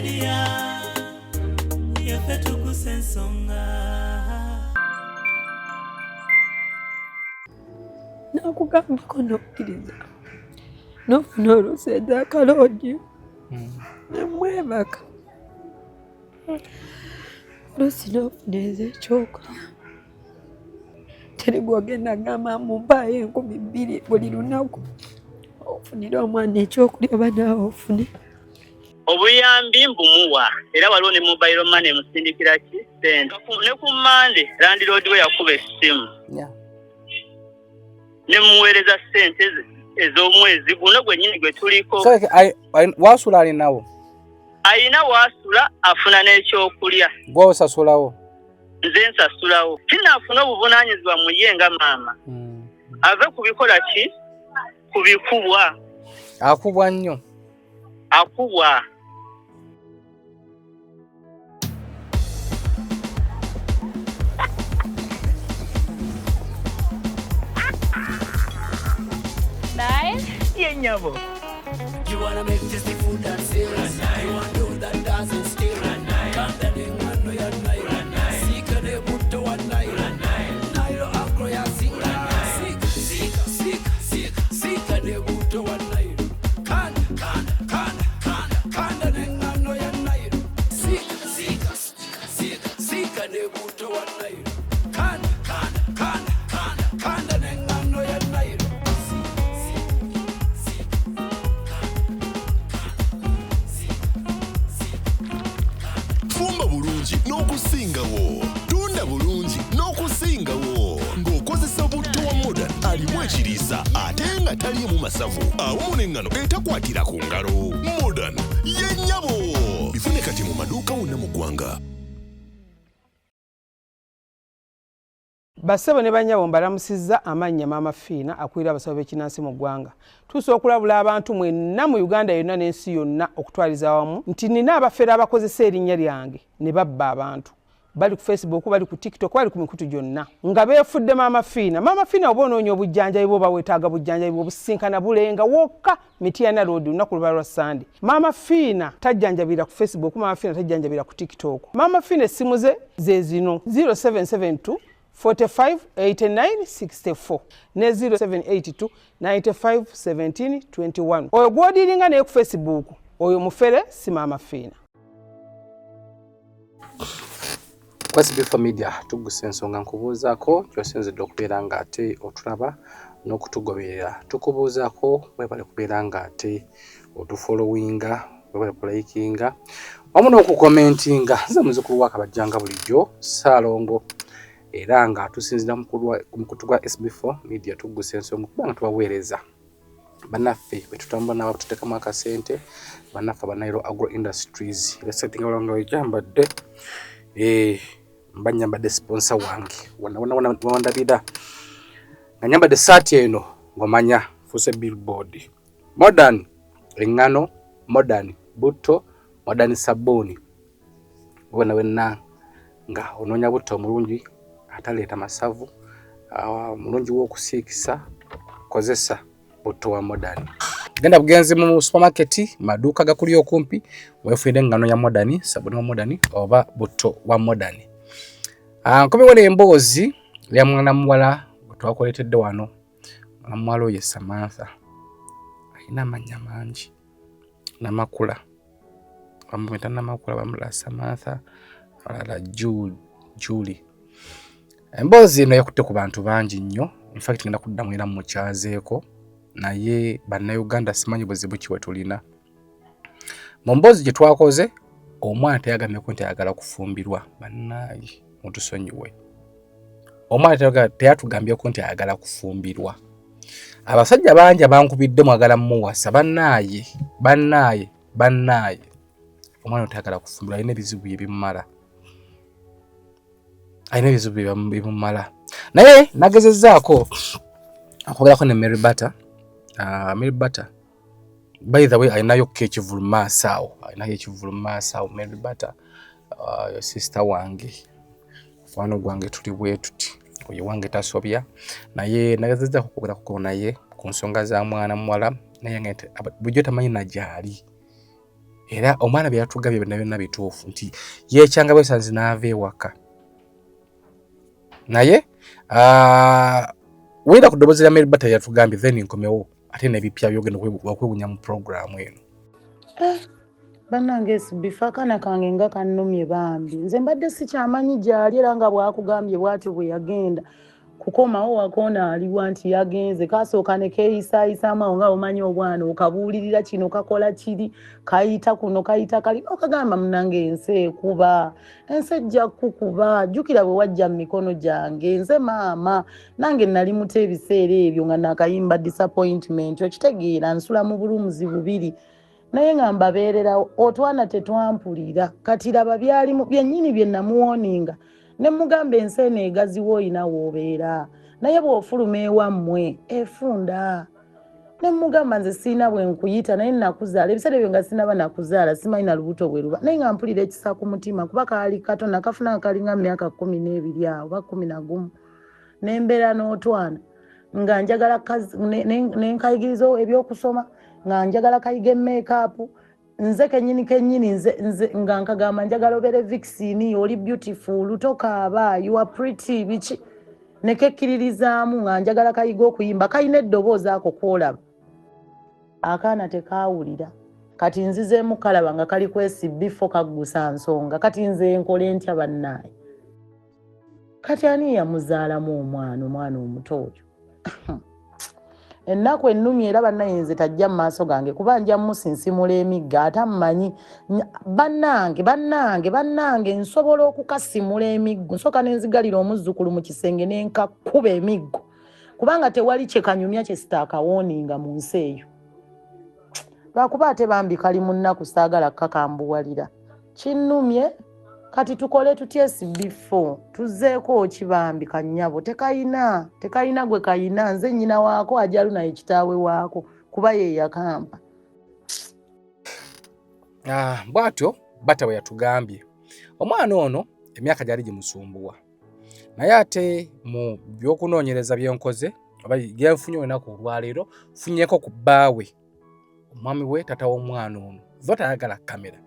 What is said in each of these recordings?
media yaffe tukusensonga nakugambako nokkiriza nofuna oluseeza akaloogi nemwebaka olusi nofuna ezo ekyokulya teri gwogenda gamba mumpaayo 2,000 buli lunaku ofunire omwana ekyokulya banaawe ofune obuyambi mbumuwa era waliwo ne mobile money musindikira ki sente ne ku Monday landlord we yakuba essimu ne muweereza sente ez'omwezi guno gwennyini gwe tuliko wasula alinawo ayina wasula afuna n'ekyokulya gwe osasulawo nze nsasulawo kinaafuna obuvunaanyizibwa mu ye nga maama ave ku bikola ki ku bikubwa akubwa nnyo akubwa Yenyabo. You wanna make tasty food and serious. You wanna do that dance and still. Kandani ngano ya naira. Sika de buto wa naira. Nairo akro ya sika. Sika de buto wa naira. Kanda de ngano ya naira. Sika de buto wa naira. Kanda de ngano ya naira. N'okusingawo tunda bulungi n'okusingawo ng'okozesa butto wa modern alimu ekiriisa ate nga taliimu masavu awamu n'engano etakwatira ku ngalo. Modern yennyabo bifune kati mu maduuka wonna mu ggwanga. Basebo ne banyabo mbalamusizza amannya Maama Fiina akulira abasawo b'ekinnansi mu ggwanga. Tusobola okulabula abantu mwenna mu Uganda yonna n'ensi yonna okutwaliza awamu nti nina abafere abakozesa erinnya lyange ne babba abantu. Bali ku Facebook, bali ku TikTok, bali ku mikutu gyonna. Nga beefudde Maama Fiina. Maama Fiina oba onoonya obujjanjabi bwo bawetaaga bujjanjabi obusisinkana bulenga wokka Mityana Road lunaku luba lwa Sunday. Maama Fiina tajjanjabira ku Facebook, Maama Fiina tajjanjabira ku TikTok. Maama Fiina essimu ze zino 0772 45 89 64 ne 0782 95 17 21. Oyo gwodiringa naye ku Facebook oyo mufere si Maama Fiina. SB4 Media tuguse ensonga nkubuuzaako ky'osinzidde okubeera ng'ate otulaba n'okutugoberera. Tukubuuzaako webale kubeera ng'ate otufollowinga, webale kulayikinga wamu n'okukomentinga. Nze muzzukulu wa Kabajjanga bulijjo Ssaalongo era nga tusinzira mu mukutu gwa SB4 Media tuguse ensonga kuba nga tubaweereza bannaffe bwe tutambula nabo tuteekamu akasente bannaffe Nairo Agro Industries resetting along wejambadde mbanyambadde sponsor wange wandabira nga nyambadde saati eno ngomanya fuse billboard modern engano modern butto modern sabuni wenna nga onoonya butto omulungi ataleeta masavu mulungi w'okusiikisa kozesa butto wa modern. Genda bugenzi mu supermarket maduuka gakuli okumpi weefunire engano ya modern sabuni wa modern oba butto wa modern. Nkomewo emboozi lya mwana muwala twakoletedde wano. Mwana muwala oyo Samantha alina amannya mangi Namakula bamwita Namakula bamulala Samantha alala Julie. Emboozi eno yakutte ku bantu bangi nnyo. In fact ngenda kuddamu era mukyazeeko naye bannayuganda simanyi buzibu ki bwe tulina. Mu mboozi gye twakoze omwana teyagambye nti ayagala kufumbirwa bannaayi mutusonyiwe. Omwana teyatugambye nti ayagala kufumbirwa. Abasajja bangi abankubidde mwagala muwasa bannaayi. Omwana tayagala kufumbirwa alina ebizibu ebimumala. Naye nagezezzaako akwogerako ne Mary Butter. Mary Butter by the way alinayo ekivulumasa awo. Mary Butter your sister wange fano gwange tuli bwetuti oyo wange tasobya naye nagezezzaako okwogerako naye ku nsonga za mwana muwala naye ngete bujjo tamanyi najali era omwana bye yatugabye byonna bituufu nti yeekyanga bwesanzi n'ava ewaka naye wera ku ddoboozi lya Mary Bata yatugambye then nkomewo ate n'ebipya byogenda okwewunya mu puroguramu eno. Bannange bifa akaana kange nga kannumye bambi nze mbadde sikyamanyi gyali era nga bwakugambye bwatyo bwe yagenda kukomawo wakoona aliwa nti yagenze kasooka ne keeyisaayisaamu awo nga omanyi obwana okabuulirira kino kakola kiri kayita kuno kayita kali okagamba munange ensi ekuba ensi ejja kukuba jjukira bwe wajja mu mikono gyange nze maama nange nali muto ebiseera ebyo nga nakayimba disappointment okitegeera nsula mu bulumuzi bubiri naye nga mbabeererawo otwana tetwampulira kati raba byalimu byennyini bye namuwoninga ne mugamba ensi eno egaziwo oyina w'obeera naye bw'ofuluma ewammwe efunda ne mugamba nze siina bwe nkuyita naye nakuzaala ebiseera ebyo nga sinaba nakuzaala simanyi na lubuto bwe luba naye nga mpulira ekisa ku mutima kuba kaali kato nakafuna kalinga myaka 12 awo oba 11 nembeera n'otwana nga njagala nenkayigiriza ebyokusoma nga njagala kayiga make-up nze kenyini nze nga nkagamba njagala obere vaccine oli beautiful tokaaba you are pretty bichi nekekkiririzaamu nga njagala kayiga okuyimba kayina eddoboozi ako kwolaba akaana tekaawulira kati nzizeemu kalaba nga kali kwesibifo kaggusa nsonga kati nze nkole ntya bannaaye kati ani yamuzaalamu omwana omuto oyo ennaku ennumye era bannayinze tajja mu maaso gange kuba nja musinsimula emigga ate mmanyi bannange nsobola okukasimula emiggo nsooka nenzigalira omuzzukulu mu kisenge nenkakuba emiggo kubanga tewali kyekanyumya kye sitaakawoninga mu nsi eyo lwakuba ate bambi kali mu nnaku saagala kakambuwalira kinnumye kati tukole tutyesi bifo tuzeeko kibambi kannyabo tekayina gwe kayina nze nnyina waako ajalu naye kitaawe waako kuba ye yakampa bwatyo Bata bwe yatugambye omwana ono emyaka gyali gimusumbuwa naye ate mu byokunoonyereza byenkoze oba byenfunye olunaku olwaleero funyeeko ku bbaawe omwami we tata w'omwana ono va tayagala kamera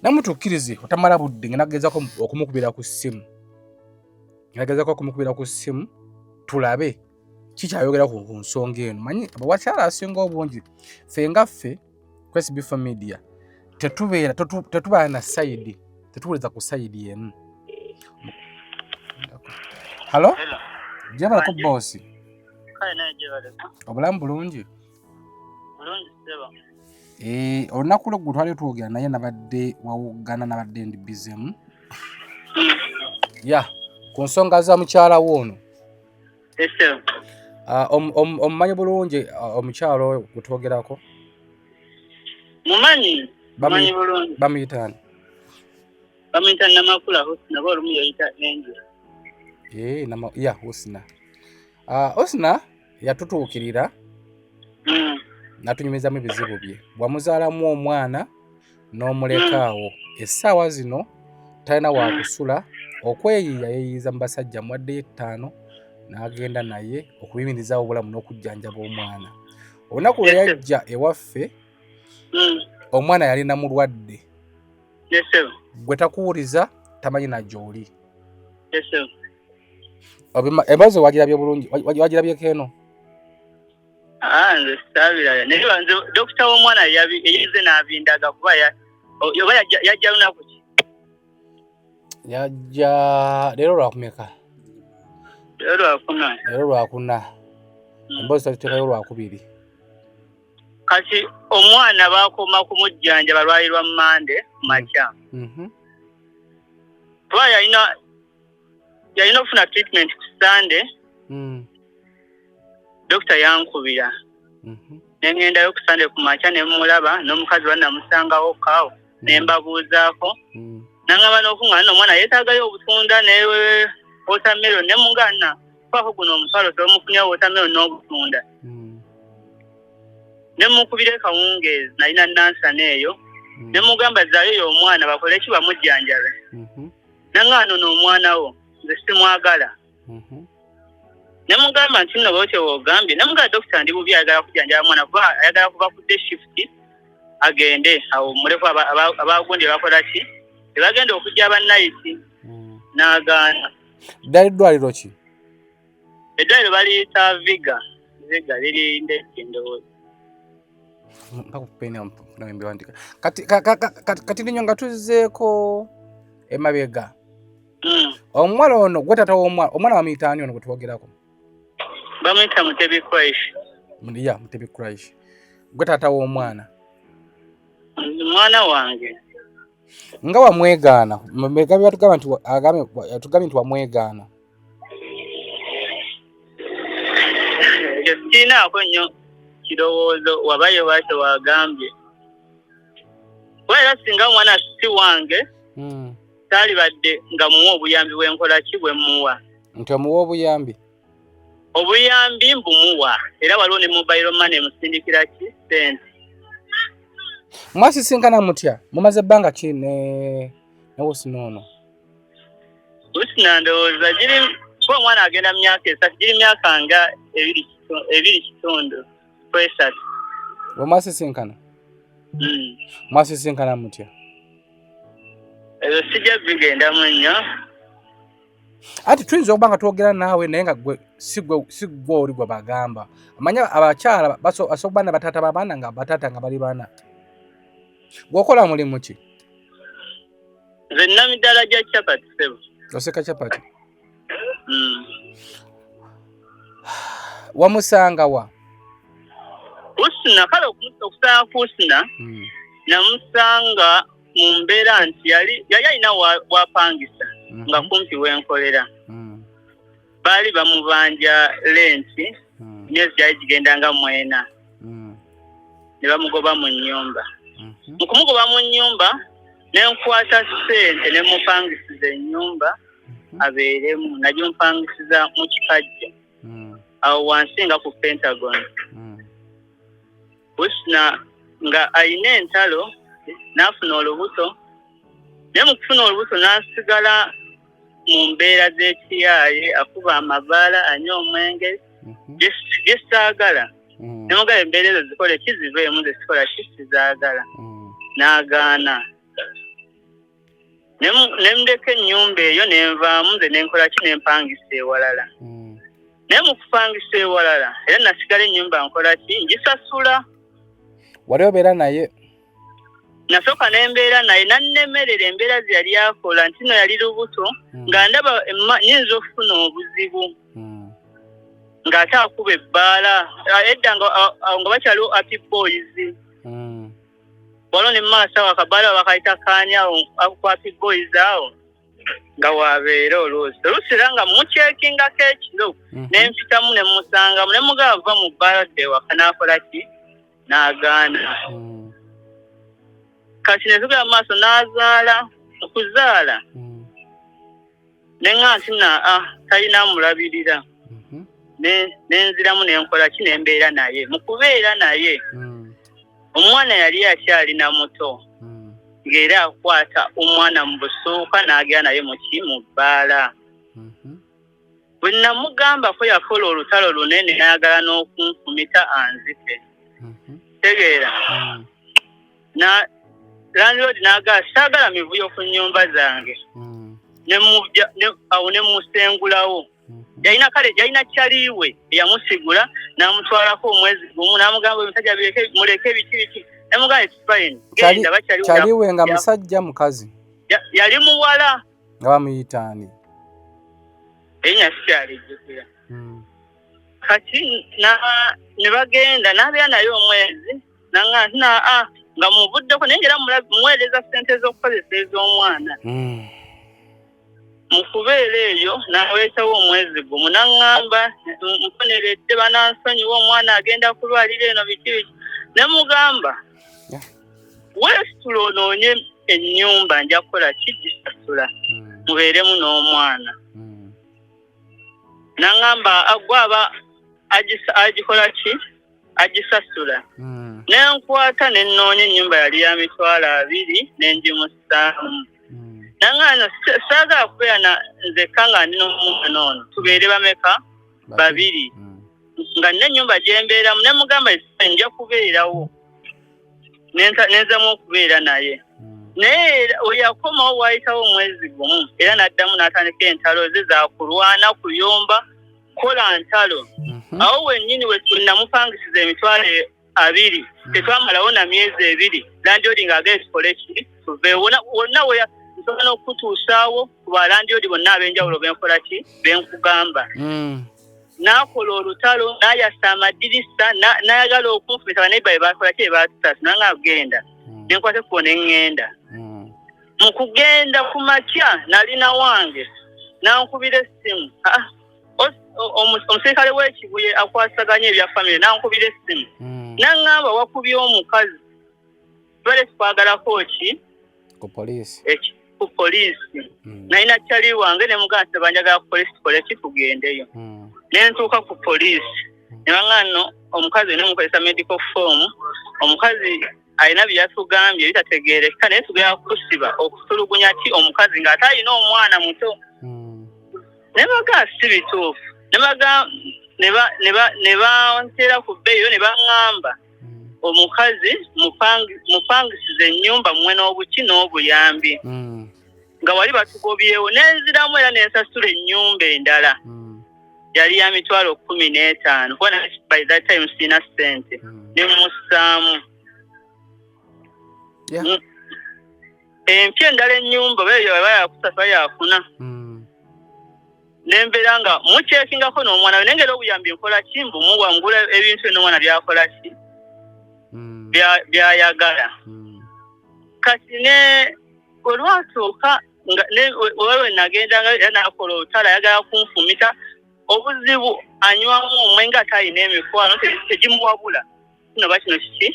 namutukkirize otamala budde nga nagezaako okumukubira ku ssimu tulabe kikyayogera ku nsonga eno manyi abakyala asinga obungi ffe nga ffe SBF Media tetubeera na sayidi tetuwuliriza ku sayidi emu. Halo jabalako boosi obulamu bulungi olunaku lwe twali twogera naye nabadde wawugana nabadde ndi bizemu ku nsonga za mukyala wo ono omumanyi bulungi omukyalo gutwogerako mumanyi bulungi bamuyita Namakula Husna ba olumu yayita Angel Husna yatutuukirira natunyumizamu ebizibu bye bwamuzaalamu omwana n'omulekaawo essaawa zino talina wakusula okweyiiya yeeyiiza mu basajja mwaddeyo 5 n'agenda naye okuyimirizaawo obulamu n'okujjanjaba omwana olunaku lwe yajja ewaffe omwana yalina mulwadde gwe takuwuliza tamanyi na gy'oli embazo wagirabye bulungi wagirabyeko eno nze saabira naye nze dokita w'omwana yayize n'abindaga kuba oba yajja lunaku ki yajja leero lwakumeka leero lwakuna embazo tatutekayo lwakubiri kati omwana bakoma kumujjanjaba lwali lwa Mande makya kuba yalina okufuna treatment ku Sunday dokita yankubira nengendayo ku Sunday ku makya nemulaba n'omukazi wannamusangawo kaawo nembabuuzaako nangamba n'okuŋŋaana omwana yeetaagayo obutunda ne watermelon ne mungana kwako guno omutwalo tomufunyawo watermelon n'obutunda nemukubire kawungeezi nalina nansana eyo nemugamba zaayo omwana bakole ki bamujjanjabe nangano n'omwana wo nze simwagala nemugamba nti nno bwotyo woogambye nemugamba dokita ndi bubi ayagala kujjanjaba mwana kuba ayagala kuba kudde shift agende awo muleko abagundi bakola ki bagenda okujja bannayiti n'agaana. Ddali ddwaliro ki? Eddwaliro baliyita Viga liri Ndejje ndowooza. Kati ninyo nga tuzzeeko emabega. Omuwala ono gwe taata omwana bamuyita ani ono gwe twogerako? Bamuyita Mutebi Quraish. Ya Mutebi Quraish. Gwe taata w'omwana? Mwana wange. Nga wamwegaana mega byatugamba nti wamwegaana. Sinaako nnyo kirowoozo wabayo bwate wagambye. Wera singa omwana si wange taali badde nga muwa obuyambi bw'enkola ki bwe muwa. Nti omuwa obuyambi? Obuyambi mbumuwa era waliwo ne mobile money musindikira ki ssente. Mwasisinkana mutya? Mumaze ebbanga ki ne Husna ono? Husna ndowooza giri kuba omwana agenda mu myaka esatu giri myaka nga ebiri kitundu kwesatu. Bwe mwasisinkana? Mwasisinkana mutya? Ezo sijja bigendamu nnyo. Ati tuyinza okuba nga twogera naawe naye nga gwe si gwe oli gwe bagamba. Amanya abakyala basobola okuba na bataata babaana nga bataata nga bali baana. Gwokola mulimu ki? Nze nina midaala gya capati sebo. Oseka capati? Wamusanga wa? Husna kale okusanga Husna namusanga mu mbeera nti yali alina wapangisa nga kumpi wenkolera. Baali bamubanja lenti myezi gyali gigenda nga 4 ne bamugoba mu nnyumba. Mu kumugoba mu nnyumba ne nkwata ssente ne mupangisiza ennyumba abeeremu najyo mpangisiza mu kikajja awo wansi nga ku Pentagon. Husna nga ayina entalo n'afuna olubuto naye mu kufuna olubuto n'asigala mu mbeera z'ekiyaye akuba amabaala anywa omwenge gye saagala. Nemugala embeera ezo zikole kiziveemu ze sikola kisizaagala n'agaana. Nemundeka ennyumba eyo nenvaamu nze nenkola ki nempangisa ewalala. Naye mu kupangisa ewalala era nasigala ennyumba nkola ki ngisasula. Wali obeera naye? Nasooka nembeera naye nannemerera embeera ze yali akola nti no yali lubuto nga ndaba nyinza okufuna obuzibu ng'ate akuba ebbaala edda nga bakyaliwo Happy Boys. Waliwo ne maaso awo akabaala bakayita kaanyawo ku Happy Boys awo nga wabeera oluusi era nga mukyekingako ekiro nempitamu ne musangamu ne mugaba va mu bbaala dde ewaka n'akola ki n'agaana. Kati ne tugenda maaso n'azaala okuzaala ne nga nti talina mulabirira nenziramu nenkola ki nembeera naye. Mu kubeera naye omwana yali akyalina muto ng'era akwata omwana mu busuuka n'agenda naye mu bbaala. Bwe namugambako yakola olutalo lunene n'ayagala n'okunfumita anzite. Tegeera landlord n'agala saagala mivuyo ku nnyumba zange awo ne musengulawo. Yalina kyaliwe eyamusigula n'amutwalako omwezi gumu n'amugamba emisajja muleke biki namugamba it's fine. Kyaliwe nga musajja mukazi? Yali muwala. Nga bamuyita ani? Erinnya sikyalijjukira. Kati ne bagenda n'abeera naye omwezi nga mubuddeko naye ngera muweereza ssente z'okukozesa ez'omwana. Mu kubeera eyo n'aweetawo omwezi gumu n'aŋŋamba mponeredde banansonyiwa omwana agenda kulwalira eno biki ne mugamba weesitula onoonye ennyumba nja kukola kigisasula mubeeremu n'omwana. N'aŋŋamba agwaba agikola ki agisasula. Nenkwata ne nnoonya ennyumba yali ya mitwalo 2 n'engimusaamu. Nangana saagala kubeera nzekka nga ndi n'omwana ono tubeere bameka 2 nga n'ennyumba gye mbeeramu ne mugamba nja kubeerawo nenzamu okubeera naye naye oyakomawo wayitawo omwezi gumu era n'addamu n'atandika entalo ze zakulwana kuyomba kola ntalo awo wennyini we tunamupangisiza emitwalo 2 tetwamalawo na myezi 2 landiodi ng'agenda tukole ki tuveewo wonna nsobola n'okutuusaawo ku balandiodi bonna ab'enjawulo benkola ki benkugamba n'akola olutalo n'ayasa amadirisa n'ayagala okunfumita banaibaye bakola ki ebatusasa nanga agenda nenkwate kubona eŋŋenda mu kugenda ku makya nalina wange nankubira essimu omusirikale w'ekibuye akwasaganya ebya famire nankubira essimu naŋŋamba wakubye omukazi tubale tukwagalako ki ku poliisi nalina kyali wange ne muganda banjagala ku poliisi tukole ki tugendeyo nentuuka ku poliisi ne baŋŋano omukazi nemukozesa medical form omukazi alina byatugambye bitategeerekeka naye tugera kusiba okutulugunya ki omukazi ng'ate alina omwana muto ne bagaa si bituufu ne banteera ku bbeeyo ne baŋŋamba omukazi mupangisize ennyumba mmwe n'obuki n'obuyambi nga wali batugobyewo nenziramu era nensasula ennyumba endala yali ya mitwalo 15 kuba by that time sina ssente ne mussaamu empya endala ennyumba bayakusasa yafuna nembeera nga mukyekingako n'omwana we nengera obuyambi nkola ki mbumuwa ngula ebintu n'omwana byakola ki byayagala kati ne olwatuuka wewe nagendanga era nakola olutalo ayagala kunfumita obuzibu anywamu omwenge ate alina emikwano tegimuwabula kino bakino kiki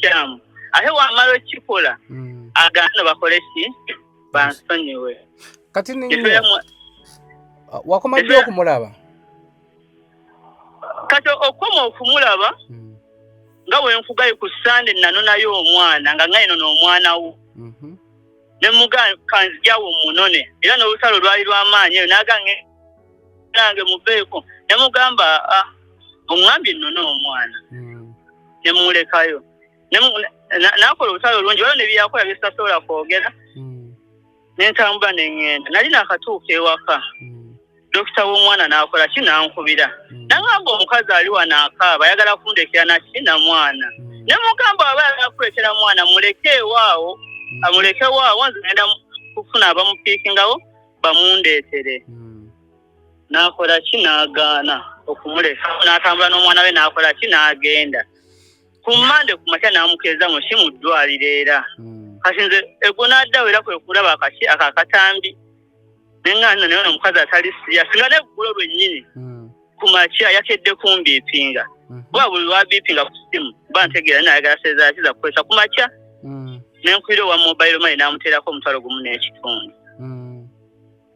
kyamu ate wamala okikola agano bakole ki bansonyiwe kati wakoma ddi okumulaba kati okoma okumulaba nga wenkugaye ku Sande nanonayo omwana nga ngaino n'omwana wo ne muganzijawo munone era n'olutalo lwali lw'amaanyi eyo nange mubeeko ne mugamba omwambi nnono omwana ne mulekayo nakola olutalo olungi waliwo ne byakola byestasobola kwogera nentambula neŋŋenda nali nakatuuka ewaka dokita w'omwana n'akola ki nankubira nangamba omukazi ali wano akaaba ayagala kundekera naki na mwana ne mugamba aba ayagala kulekera mwana mulekeewaawo nze ngenda kufuna abamupiikingawo bamundeetere n'akola ki n'agaana okumuleka n'atambula n'omwana we n'akola ki n'agenda ku Mande ku makya n'amukeeza muki mu ddwaliro era kati nze egwo n'addawo era kwe kulaba akatambi neŋŋanda naye omukazi atali siya singa neggulo lwennyini ku makya yakedde kumbiipinga kuba buli lwabiipinga ku simu bantegeera nayagala seeza kiza kukozesa ku makya nenkwira owa mobile money n'amuteerako omutwalo gumu n'ekitundu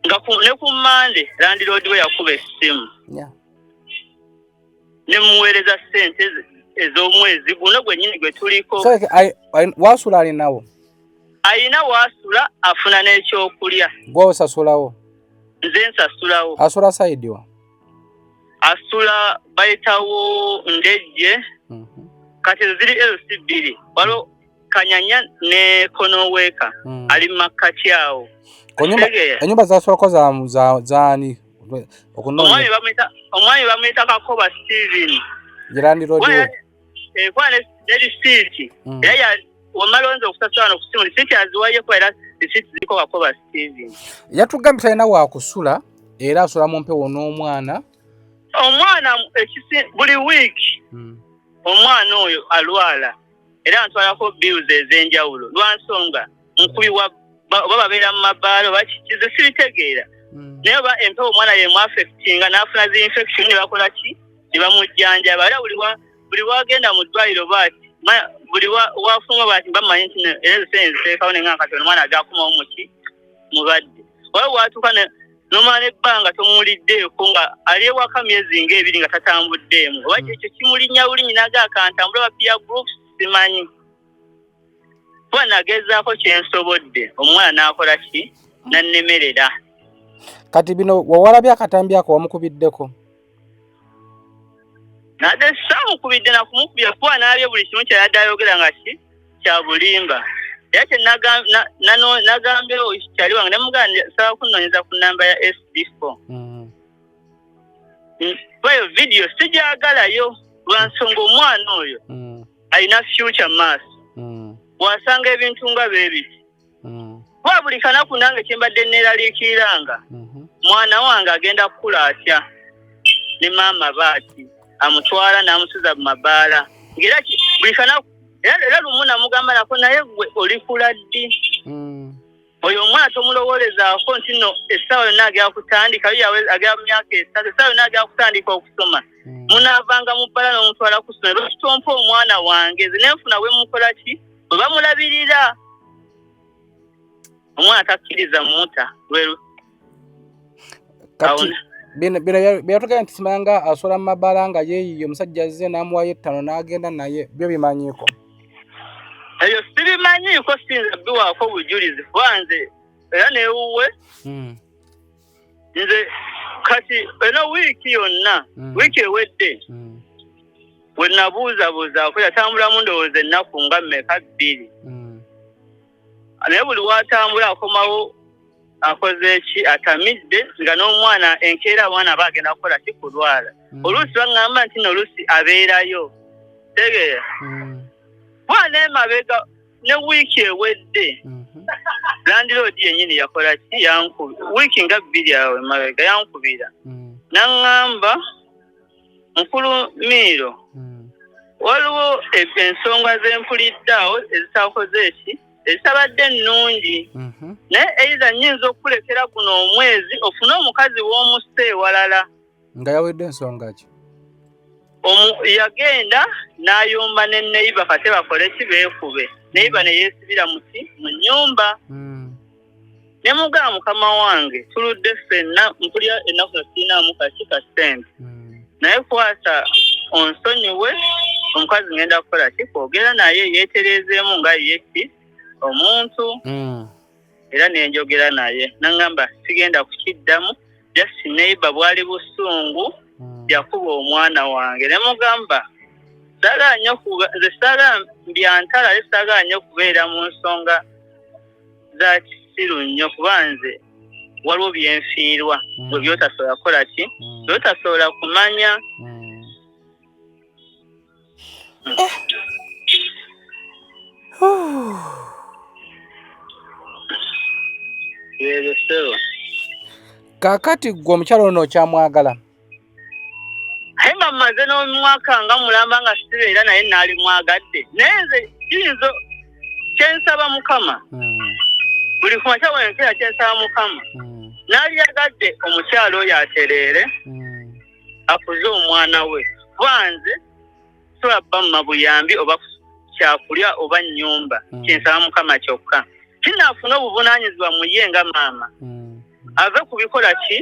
nga ne ku Mande landiroodi we yakuba essimu ne muweereza ssente ez'omwezi guno gwennyini gwe tuliko wasula alinawo alina wasula afuna n'ekyokulya gwe osasulawo nze nsasulawo asula saidi wa asula bayitawo ndejje kati ziri LC2 waliwo Kanyanya ne Konoweka ali makati awo enyumba zasulako zaani omwami bamuyita Kakoba Steven girandirodio kwane ne risiti era wamalonzo okusasula no kusimu risiti aziwaye kwa era risiti ziko Kakoba Steven yatugambye talina wakusula era asula mu mpewo n'omwana ekisi buli week omwana oyo alwala era ntwalako bills ez'enjawulo lwansonga nkubi oba babeera mu mabaalo bakikize sibitegeera naye oba empewo omwana yemu affectinga n'afuna zi infection ne bakola ki ne bamujjanjaba era buli wagenda mu ddwaliro baati buli wafuma baati bamanyi nti era ezisenyi ziteekawo nenga kati omwana agakumawo muki mulwadde waliwo watuuka nomala n'ebbanga tomuwuliddeeko nga ali ewaka myezi ng'ebiri nga tatambuddeemu oba ekyo kimulinnya bulinyi naga akantambula ba peer groups simanyi kuba nagezaako kyensobodde omwana n'akola ki nannemerera kati bino wawalabye akatambi ako wamukubiddeko nade saamukubidde nakumukubya kuba n'abye buli kimu kyeyadde ayogera nga kya bulimba era kye nagambye kyali wange nemugambye saba kunoonyeza ku namba ya SD4 bayo video sijagalayo lwansonga omwana oyo alina future mass wasanga ebintu nga bebiti kuba buli kanaku nange kyembadde neeraliikiranga mwana wange agenda kukula atya ne maama baati amutwala n'amusuza mu mabaala ngera buli kanaku era lumu namugamba nako naye gwe olikula ddi oyo omwana tomulowolezaako nti no essaawa yonna agera kutandika agera mu myaka esatu essaawa yonna agera kutandika okusoma munaavanga mu bbala n'omutwala ku ssomero lwakitompa omwana wange nze nenfuna bwe mukola ki bwe bamulabirira omwana takkiriza muta kati bino byatugenda nti simanga asola mu mabaala nga yeeyiyo omusajja azze n'amuwayo ettano n'agenda naye byo bimanyiiko eyo sibimanyiiko sinza biwaako bujulizi kuba nze era neewuwe nze kati eno wiiki yonna wiiki ewedde we nabuuzabuuzaako yatambulamu ndowooza ennaku nga mmeka 2 naye buli watambula akomawo akoze ki atamidde nga n'omwana enkeera abaana bagenda kukola kikulwala oluusi baŋŋamba nti n'oluusi abeerayo tegeera bwana emabega ne wiiki ewedde landiroodi yennyini yakola ki wiiki nga 2 awo emabega yankubira naŋŋamba mukulu miiro waliwo ensonga z'empuliddeawo ezitakoze eki ezitabadde nnungi naye eiza nnyinza okukulekera guno omwezi ofune omukazi w'omussa ewalala nga yawedde ensonga ki yagenda n'ayomba ne neiba kate bakole ki beekube neiba ne yeesibira mu nnyumba ne mugamba mukama wange tuludde ffenna mpulira ennaku nasiinaamu kaki ka ssente naye kwata onsonyiwe omukazi ngenda kukola ki kwogera naye yeetereezeemu nga yeki omuntu era nenjogera naye naŋŋamba sigenda kukiddamu just neighbor bwali busungu yakuba omwana wange ne mugamba nze saagala mbyantala ye saagala nnyo kubeera mu nsonga za kisiru nnyo kuba nze waliwo byenfiirwa bwe byotasobola kukola ki byotasobola kumanya kaakati gwe omukyalo ono okyamwagala aye mamaze n'omwaka nga mulamba nga sibeera naye naali mwagadde naye nze kiyinza kyensaba mukama buli ku makya bwenkera kyensaba mukama naali yagadde omukyalo oyo atereere akuze omwana we kuba nze tolabba mu mabuyambi oba kyakulya oba nnyumba kyensaba mukama kyokka kinaafuna obuvunaanyizibwa mu ye nga maama ave kubikola ki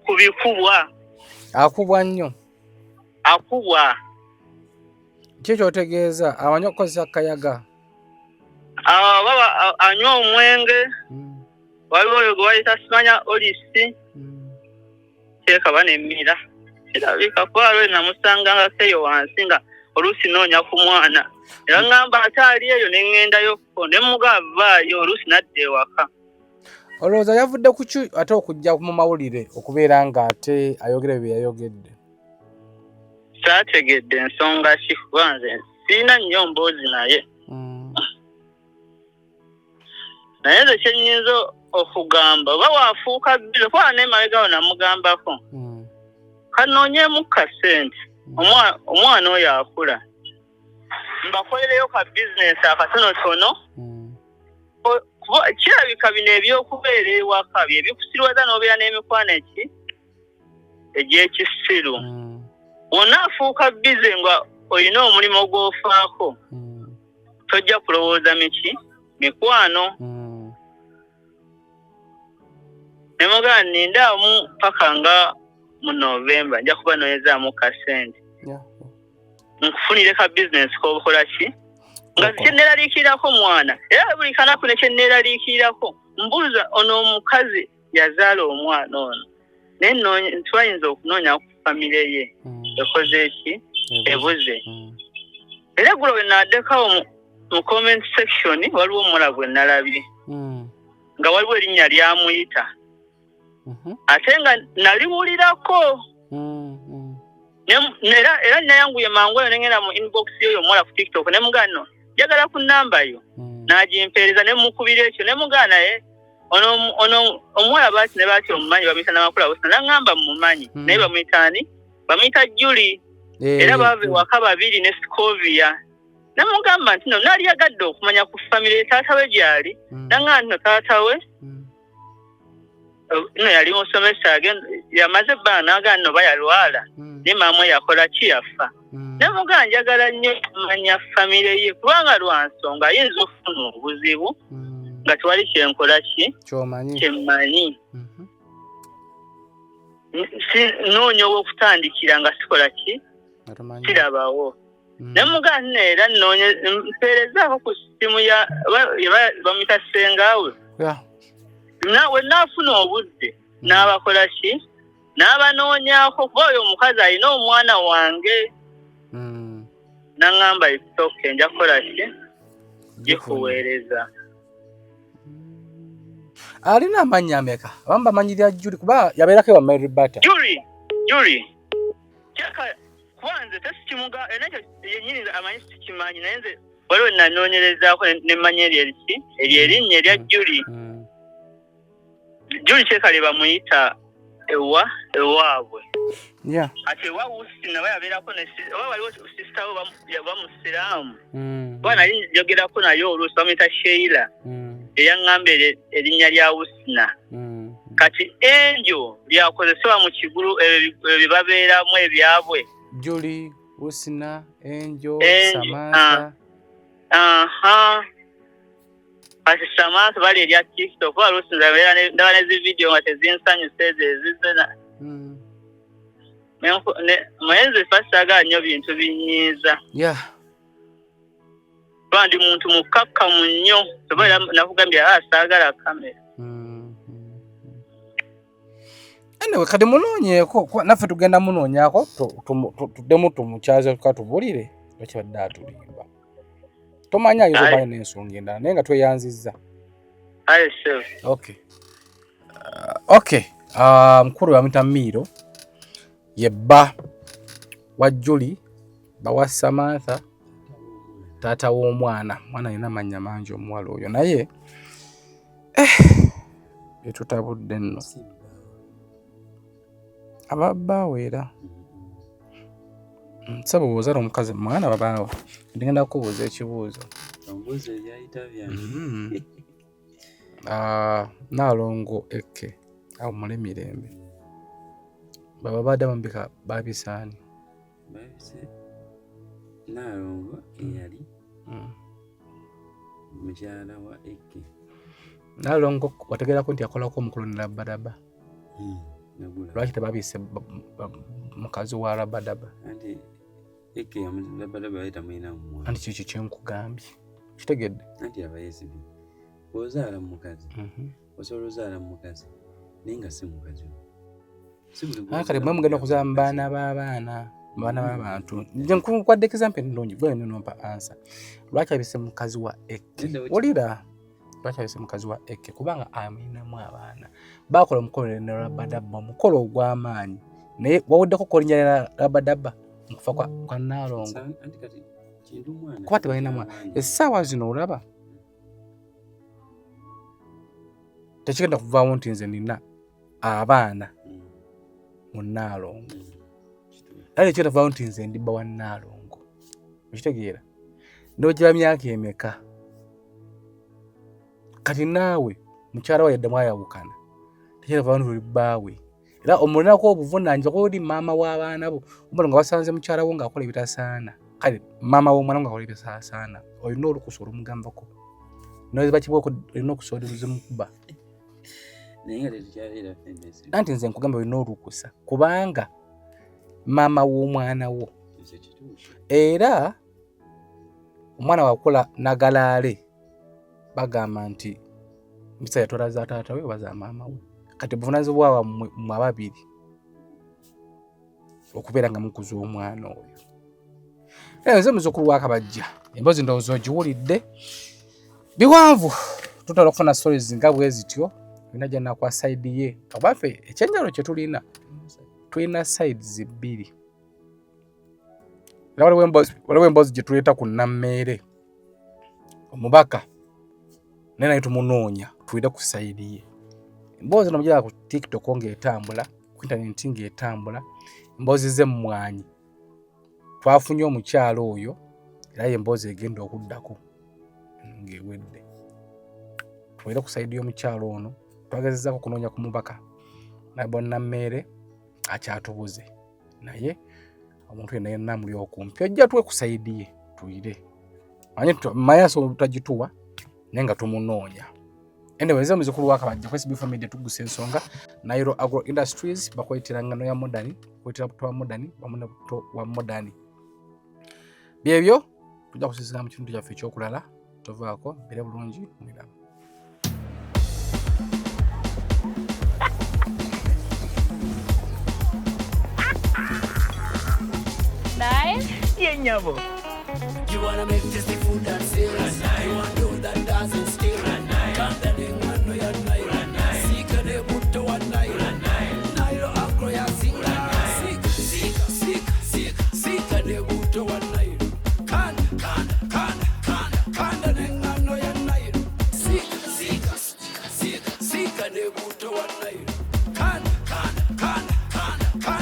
kubikubwa akubwa nnyo akubwa ki kyotegeeza amanyi okukozesa kayaga baba anywa omwenge waliwo oyo gwe bayita simanya olisi teekaba nemmira kirabika kwalo namusanganga keyo wansi nga oluusi noonya ku mwana era ŋŋamba ate ali eyo ne ŋŋendayokko ne mugavaayo oluusi nadda ewaka olowooza yavudde ku ki ate okujja mu mawulire okubeera ng'ate ayogere bye yayogedde saategedde ensonga ki kuba nze siina nnyo mboozi naye naye nze kyennyinza okugamba oba waafuuka bizo kuba n'emabegaawo namugambako kanoonyeemu kasente omwana oyo akula mbakolereyo ka bizinesi akatonotono kirabika bino ebyokubeera ewaka bye bikusirwaza n'obeera n'emikwano eki egy'ekisiru onaafuuka bize nga olina omulimu gw'ofaako tojja kulowooza mikwano ne mugamba nindaamu paka nga mu Novemba nja kuba noyezaamu kasente nkufunire ka bizinesi k'obukola ki nga kyenneeraliikirirako mwana era buli kanaku ne kyenneeraliikirirako mbuuza ono omukazi yazaala omwana ono naye ntwayinza okunoonya ku famire ye ekoze eki ebuze era eggulo we naaddekawo mu comment section waliwo omuwala gwe nalabye nga waliwo erinnya lyamuyita ate nga naliwulirako era nayanguye mangu eyo nengenda mu inbox yoyo omuwala ku TikTok ne mugano njagala ku namba yo n'agimpeereza ne mukubira ekyo ne mugana ono omuwala baati ne baati omumanyi bamuyita n'amakula busana n'angamba mumumanyi naye bamuyita Julie era baave waka babiri ne Scovia namugamba nti no nali yagadde okumanya ku famire taata we gyali nanga nti no taata we no yali musomesa yamaze ebbanga naga nno bayalwala ne maama yakola ki yafa namugamba njagala nnyo kumanya famire ye kubanga lwa nsonga ayinza okufuna obuzibu nga tewali kyenkola ki kyemmanyi noonya ow'okutandikira nga sikola ki kirabawo namugamba era nnoonya mpeerezaako ku simu bamuyita ssengawe we naafuna obudde n'abakola ki n'abanoonyako kuba oyo omukazi alina omwana wange naŋŋamba itoke nja kukola ki gikuweereza alina amannya ameka abamu bamanyirira Julie kuba yabeerako ewa Mary Bata Julie kyaka kwanze tesikimuga enakyo yennyini amanyi sikimanyi naye nze waliwo nanoonyerezaako nemmanya erinnya erya Julie Julie kyekale bamuyita ewaabwe ate ewa Usina bayabeerako oba waliwo sisita we bamusiraamu oba nali njogerako naye oluusi bamuyita Sheila eyaŋŋamba erinnya lya Usina kati enjo lyakozesebwa mu kigulu ebyo babeeramu ebyabwe Julie, Usina, Enjo, Samantha. Kati Samantha bali erya TikTok oluusi ndaba nezi video nga tezinsanyusa ezo ezizena mwenze fasaaga nnyo bintu binyiiza kuba ndi muntu mukakkamu nnyo sobola nakugambye saagala kamera anyway kati munoonyeeko naffe tugenda munoonyako tuddemu tumukyaze katubulire ekibadde atulimba tomanya ayinza okuba alina ensonga endala naye nga tweyanzizza okay mukulu bamuyita Miro ye bba wa Julie bawa Samantha taata w'omwana alina amannya mangi omuwala oyo naye etutabudde nno ababbaawe era nsaba obuuza omukazi mwana babaawa ndigenda kukubuuza ekibuuzo Naalongo Eke awo mule mirembe baba badde bambika babisaani Naalongo eyali mukyala wa Eke Naalongo wategeerako nti akolako omukulu ne Rabadaba lwaki tebabise mukazi wa Rabadaba anti Eke Rabadaba ayitamuina mwana anti kiki kyenkugambye kitegedde anti abayesibi ozaala mukazi osobola ozaala mukazi naye nga si mukazi kale mwe mugenda okuzaala mu baana b'abantu nje nkwadde example nnungi gwe nompa answer lwaki abise mukazi wa Eke olira lwaki abise mukazi wa Eke kubanga amuyinamu abaana bakola omukolo ne Rabadaba omukolo ogw'amaanyi naye wawuddeko kolinnya lya Rabadaba mukufa kwa Naalongo kuba tebalina mwana essaawa zino olaba tekigenda kuvaawo nti nze nina abaana mu Naalongo era tekigenda kuvaawo nti nze ndibba wa Naalongo okitegeera ndogira myaka emeka kati naawe mukyala wa yadde mwayawukana tekigenda kuvaawo nti oli bbaawe era omulinako obuvunaanyizibwa kuba oli maama w'abaana bo omala nga basanze mukyala wo ng'akola ebitasaana kale maama w'omwana wo ng'akola ebitasaana olina olukusa olumugambako noziba kibwako olina okusooleza mukuba anti nze nkugamba olina olukusa kubanga maama w'omwana wo era omwana wakola nagalaale bagamba nti mpisa yatolaza taata we obaza maama we kati buvunaanyizibwa bwammwe mmwe ababiri okubeera nga mukuza omwana oyo nze muzukulu wa Kabajja emboozi ndowooza ogiwulidde biwanvu tutala okufuna stories nga bwe zityo olina gyonna kwa side ye kabaffe ekyenjalo kye tulina sides bbiri era waliwo emboozi gye tuleeta ku Nammeere omubaka naye naye tumunoonya tuwire ku side ye emboozi nomugiraba ku TikTok ng'etambula ku internet ng'etambula emboozi z'emmwanyi twafunye omukyalo oyo era emboozi egenda okuddako ng'ewedde tuwire ku side y'omukyalo ono twagezezzaako kunoonya ku mubaka naye Nammeere akyatubuze naye omuntu yenna yenna muli okumpi ojja tuwe ku side ye tuyire mayaso tutagituwa naye nga tumunoonya anyway nze muzukulu wa Kabajja ku SB Media tugusa ensonga Nairo Agro Industries bakwetera ngano ya modern kwetera buto wa modern bamuna buto wa modern byebyo tujja kusisiza mu kintu kyaffe ekyokulala tovaako bere bulungi mwiramu You wanna make tasty food and serious. You want to do that doesn't steal. Can't that thing no ya Nairo. Sika de buto wa Nairo. Nairo Agro ya singa. Sika de buto wa Nairo. Can't that thing no ya Nairo. Sika de buto wa Nairo. Can't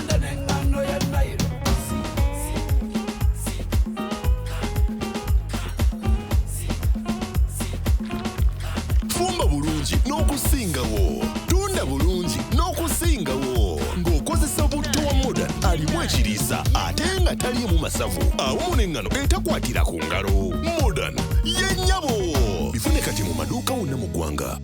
that thing no ya Nairo. Fumba bulungi n'okusingawo, tunda bulungi n'okusingawo ng'okozesa butto wa modern alimu ekiriisa ate nga taliimu masavu awamu n'engano etakwatira ku ngalo. Modern ye nnyabo bifune kati mu maduuka wonna mu ggwanga.